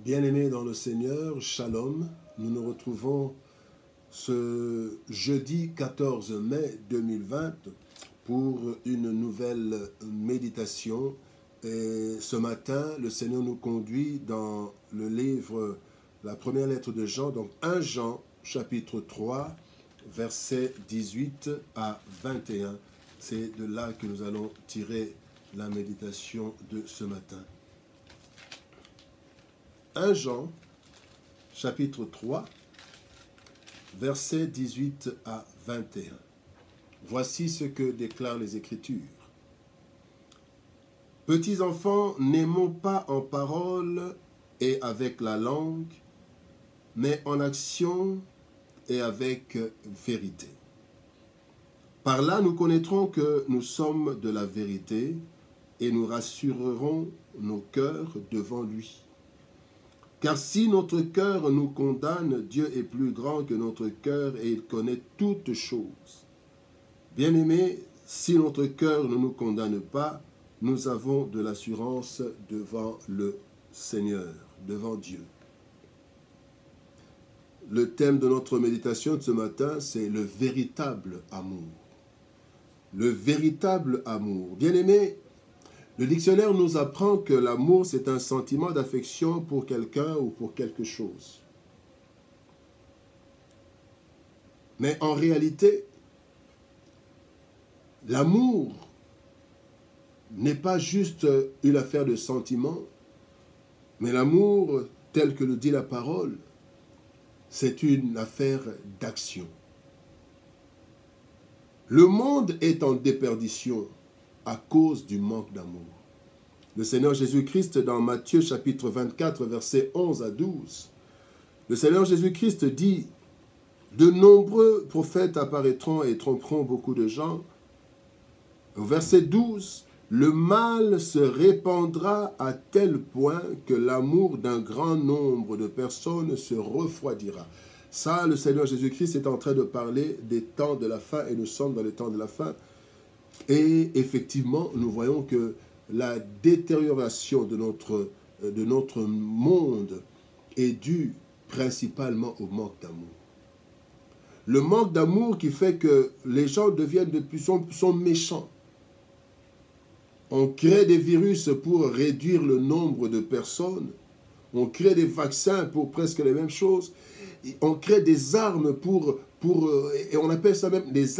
Bien-aimés dans le Seigneur, Shalom, nous nous retrouvons ce jeudi 14 mai 2020 pour une nouvelle méditation. Et ce matin, le Seigneur nous conduit dans le livre, la première lettre de Jean, donc 1 Jean, chapitre 3, versets 18 à 21. C'est de là que nous allons tirer la méditation de ce matin. 1 Jean, chapitre 3, versets 18 à 21. Voici ce que déclarent les Écritures. Petits enfants, n'aimons pas en parole et avec la langue, mais en action et avec vérité. Par là, nous connaîtrons que nous sommes de la vérité et nous rassurerons nos cœurs devant lui. Car si notre cœur nous condamne, Dieu est plus grand que notre cœur et il connaît toutes choses. Bien-aimés, si notre cœur ne nous condamne pas, nous avons de l'assurance devant le Seigneur, devant Dieu. Le thème de notre méditation de ce matin, c'est le véritable amour. Le véritable amour. Bien-aimés, le dictionnaire nous apprend que l'amour, c'est un sentiment d'affection pour quelqu'un ou pour quelque chose. Mais en réalité, l'amour n'est pas juste une affaire de sentiment, mais l'amour, tel que le dit la parole, c'est une affaire d'action. Le monde est en déperdition à cause du manque d'amour. Le Seigneur Jésus-Christ, dans Matthieu chapitre 24, versets 11 à 12, le Seigneur Jésus-Christ dit « De nombreux prophètes apparaîtront et tromperont beaucoup de gens. » Au verset 12, « Le mal se répandra à tel point que l'amour d'un grand nombre de personnes se refroidira. » Ça, le Seigneur Jésus-Christ est en train de parler des temps de la fin, et nous sommes dans les temps de la fin. Et effectivement, nous voyons que la détérioration de notre monde est due principalement au manque d'amour. Le manque d'amour qui fait que les gens deviennent sont méchants. On crée des virus pour réduire le nombre de personnes. On crée des vaccins pour presque les mêmes choses. On crée des armes et on appelle ça même des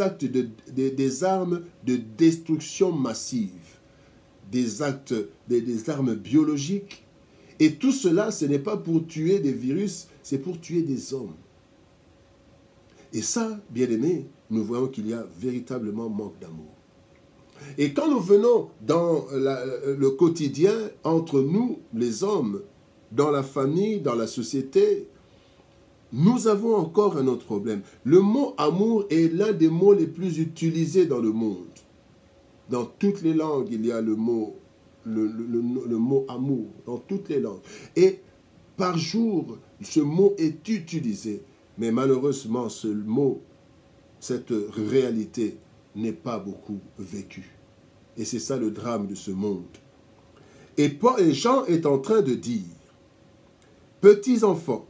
armes de destruction massive. Des armes biologiques. Et tout cela, ce n'est pas pour tuer des virus, c'est pour tuer des hommes. Et ça, bien aimé, nous voyons qu'il y a véritablement manque d'amour. Et quand nous venons dans le quotidien, entre nous, les hommes, dans la famille, dans la société, nous avons encore un autre problème. Le mot amour est l'un des mots les plus utilisés dans le monde. Dans toutes les langues, il y a le mot amour, dans toutes les langues. Et par jour, ce mot est utilisé. Mais malheureusement, ce mot, cette réalité, n'est pas beaucoup vécue. Et c'est ça le drame de ce monde. Et Jean est en train de dire, petits enfants,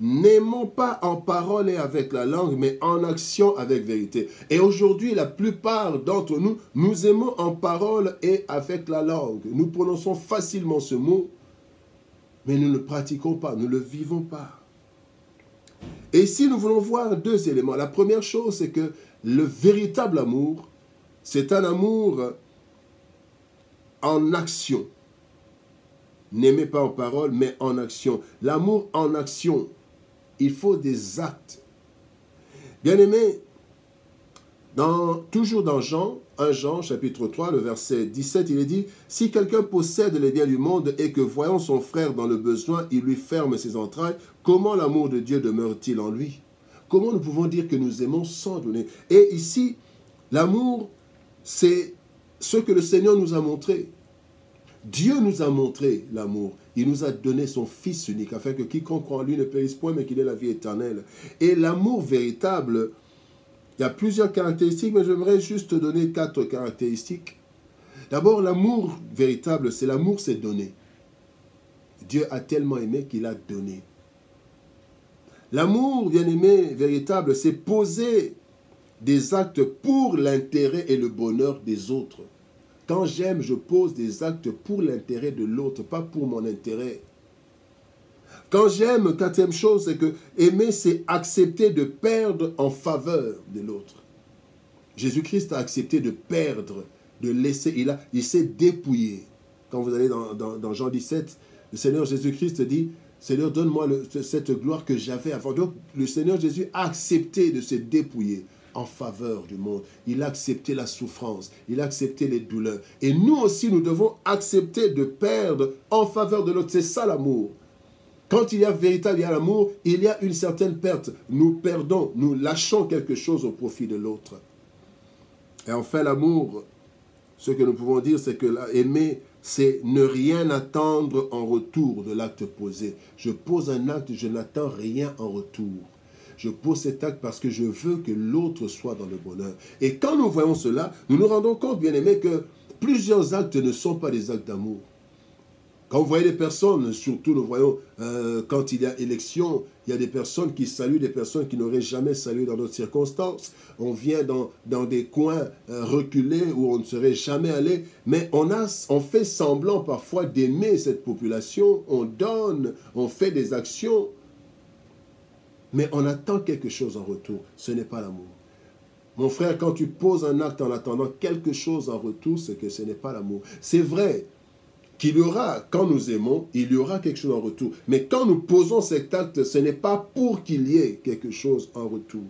n'aimons pas en parole et avec la langue, mais en action avec vérité. Et aujourd'hui, la plupart d'entre nous, nous aimons en parole et avec la langue. Nous prononçons facilement ce mot, mais nous ne le pratiquons pas, nous ne le vivons pas. Et ici, nous voulons voir deux éléments. La première chose, c'est que le véritable amour, c'est un amour en action. N'aimez pas en parole, mais en action. L'amour en action, il faut des actes. Bien-aimés, toujours dans Jean, 1 Jean, chapitre 3, le verset 17, il est dit « Si quelqu'un possède les biens du monde et que, voyant son frère dans le besoin, il lui ferme ses entrailles, comment l'amour de Dieu demeure-t-il en lui ?» Comment nous pouvons dire que nous aimons sans donner? Et ici, l'amour, c'est ce que le Seigneur nous a montré. Dieu nous a montré l'amour. Il nous a donné son Fils unique, afin que quiconque croit en lui ne périsse point, mais qu'il ait la vie éternelle. Et l'amour véritable, il y a plusieurs caractéristiques, mais j'aimerais juste donner 4 caractéristiques. D'abord, l'amour véritable, c'est l'amour, c'est donner. Dieu a tellement aimé qu'il a donné. L'amour, bien-aimé, véritable, c'est poser des actes pour l'intérêt et le bonheur des autres. Quand j'aime, je pose des actes pour l'intérêt de l'autre, pas pour mon intérêt. Quand j'aime, quatrième chose, c'est que aimer, c'est accepter de perdre en faveur de l'autre. Jésus-Christ a accepté de perdre, de laisser, il s'est dépouillé. Quand vous allez dans Jean 17, le Seigneur Jésus-Christ dit, Seigneur, donne-moi cette gloire que j'avais avant. Donc, le Seigneur Jésus a accepté de se dépouiller en faveur du monde. Il a accepté la souffrance, il a accepté les douleurs. Et nous aussi, nous devons accepter de perdre en faveur de l'autre. C'est ça l'amour. Quand il y a véritablement l'amour, il y a une certaine perte. Nous perdons, nous lâchons quelque chose au profit de l'autre. Et enfin, l'amour, ce que nous pouvons dire, c'est que aimer, c'est ne rien attendre en retour de l'acte posé. Je pose un acte, je n'attends rien en retour. Je pose cet acte parce que je veux que l'autre soit dans le bonheur. Et quand nous voyons cela, nous nous rendons compte, bien aimés, que plusieurs actes ne sont pas des actes d'amour. Quand vous voyez des personnes, surtout nous voyons quand il y a élection, il y a des personnes qui saluent des personnes qui n'auraient jamais salué dans d'autres circonstances. On vient dans des coins reculés où on ne serait jamais allé, mais on fait semblant parfois d'aimer cette population, on donne, on fait des actions, mais on attend quelque chose en retour. Ce n'est pas l'amour. Mon frère, quand tu poses un acte en attendant quelque chose en retour, c'est que ce n'est pas l'amour. C'est vrai qu'il y aura, quand nous aimons, il y aura quelque chose en retour. Mais quand nous posons cet acte, ce n'est pas pour qu'il y ait quelque chose en retour.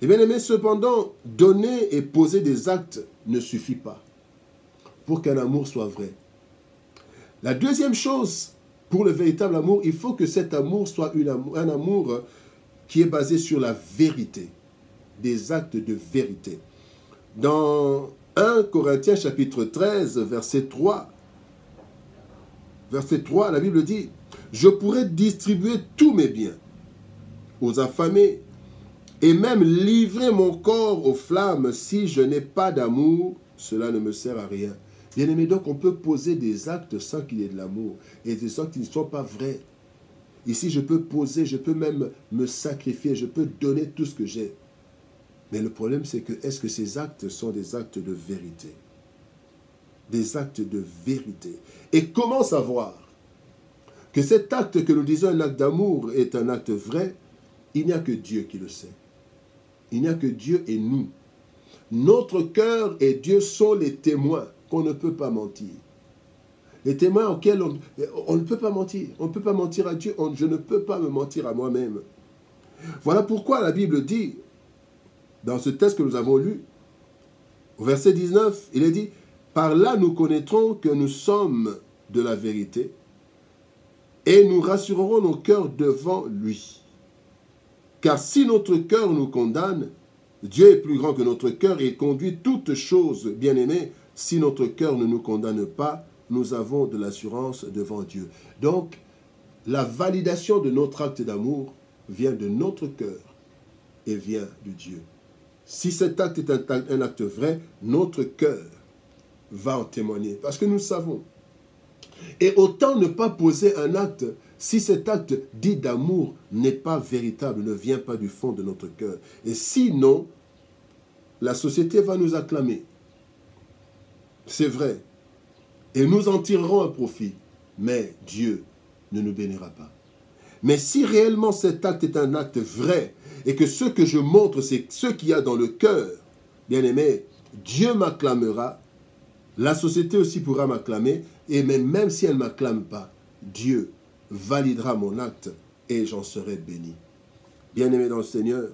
Et bien aimé, cependant, donner et poser des actes ne suffit pas pour qu'un amour soit vrai. La deuxième chose, pour le véritable amour, il faut que cet amour soit un amour qui est basé sur la vérité, des actes de vérité. Dans 1 Corinthiens chapitre 13, verset 3, la Bible dit, « Je pourrais distribuer tous mes biens aux affamés et même livrer mon corps aux flammes. Si je n'ai pas d'amour, cela ne me sert à rien. » Bien-aimé, donc on peut poser des actes sans qu'il y ait de l'amour et des actes qui ne sont pas vrais. Ici, je peux poser, je peux même me sacrifier, je peux donner tout ce que j'ai. Mais le problème, c'est que est-ce que ces actes sont des actes de vérité? Des actes de vérité. Et comment savoir que cet acte que nous disons un acte d'amour est un acte vrai? Il n'y a que Dieu qui le sait. Il n'y a que Dieu et nous. Notre cœur et Dieu sont les témoins qu'on ne peut pas mentir. Les témoins auxquels on ne peut pas mentir. On ne peut pas mentir à Dieu. Je ne peux pas me mentir à moi-même. Voilà pourquoi la Bible dit, dans ce texte que nous avons lu, au verset 19, il est dit, « Par là nous connaîtrons que nous sommes de la vérité et nous rassurerons nos cœurs devant lui. Car si notre cœur nous condamne, Dieu est plus grand que notre cœur et conduit toutes choses, bien-aimés. Si notre cœur ne nous condamne pas, nous avons de l'assurance devant Dieu. » Donc, la validation de notre acte d'amour vient de notre cœur et vient de Dieu. Si cet acte est un acte vrai, notre cœur va en témoigner, parce que nous savons. Et autant ne pas poser un acte si cet acte dit d'amour n'est pas véritable, ne vient pas du fond de notre cœur. Et sinon, la société va nous acclamer. C'est vrai. Et nous en tirerons un profit. Mais Dieu ne nous bénira pas. Mais si réellement cet acte est un acte vrai, et que ce que je montre, c'est ce qu'il y a dans le cœur, bien aimé, Dieu m'acclamera, la société aussi pourra m'acclamer, et même si elle ne m'acclame pas, Dieu validera mon acte et j'en serai béni. Bien-aimé dans le Seigneur,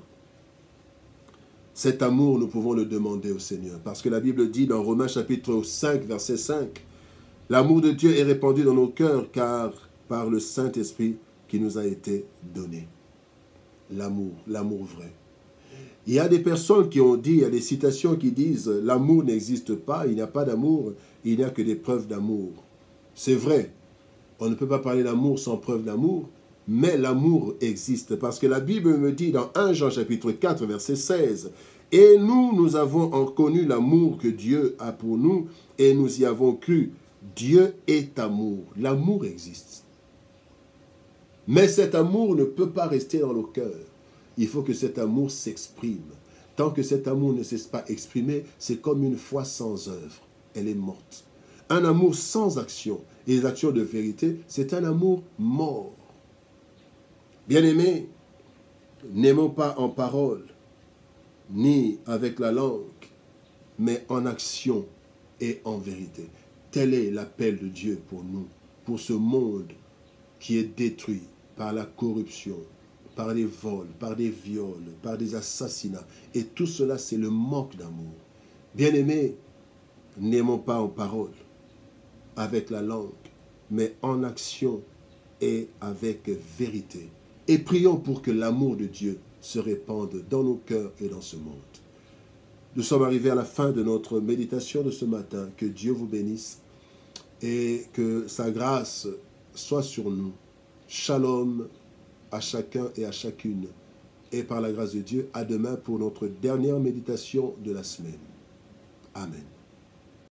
cet amour, nous pouvons le demander au Seigneur. Parce que la Bible dit dans Romains chapitre 5, verset 5, « L'amour de Dieu est répandu dans nos cœurs, car par le Saint-Esprit qui nous a été donné. » L'amour, l'amour vrai. Il y a des personnes qui ont dit, il y a des citations qui disent « L'amour n'existe pas, il n'y a pas d'amour, il n'y a que des preuves d'amour. » C'est vrai, on ne peut pas parler d'amour sans preuve d'amour, mais l'amour existe. Parce que la Bible me dit dans 1 Jean chapitre 4, verset 16, « Et nous avons connu l'amour que Dieu a pour nous, et nous y avons cru. Dieu est amour. L'amour existe. Mais cet amour ne peut pas rester dans nos cœurs. Il faut que cet amour s'exprime. Tant que cet amour ne cesse pas exprimé, c'est comme une foi sans œuvre. Elle est morte. Un amour sans action, et les actions de vérité, c'est un amour mort. Bien-aimés, n'aimons pas en parole, ni avec la langue, mais en action et en vérité. Tel est l'appel de Dieu pour nous, pour ce monde qui est détruit par la corruption, par des vols, par des viols, par des assassinats. Et tout cela, c'est le manque d'amour. Bien-aimés, n'aimons pas en parole, avec la langue, mais en action et avec vérité. Et prions pour que l'amour de Dieu se répande dans nos cœurs et dans ce monde. Nous sommes arrivés à la fin de notre méditation de ce matin. Que Dieu vous bénisse et que sa grâce soit sur nous. Shalom à chacun et à chacune. Et par la grâce de Dieu, à demain pour notre dernière méditation de la semaine. Amen.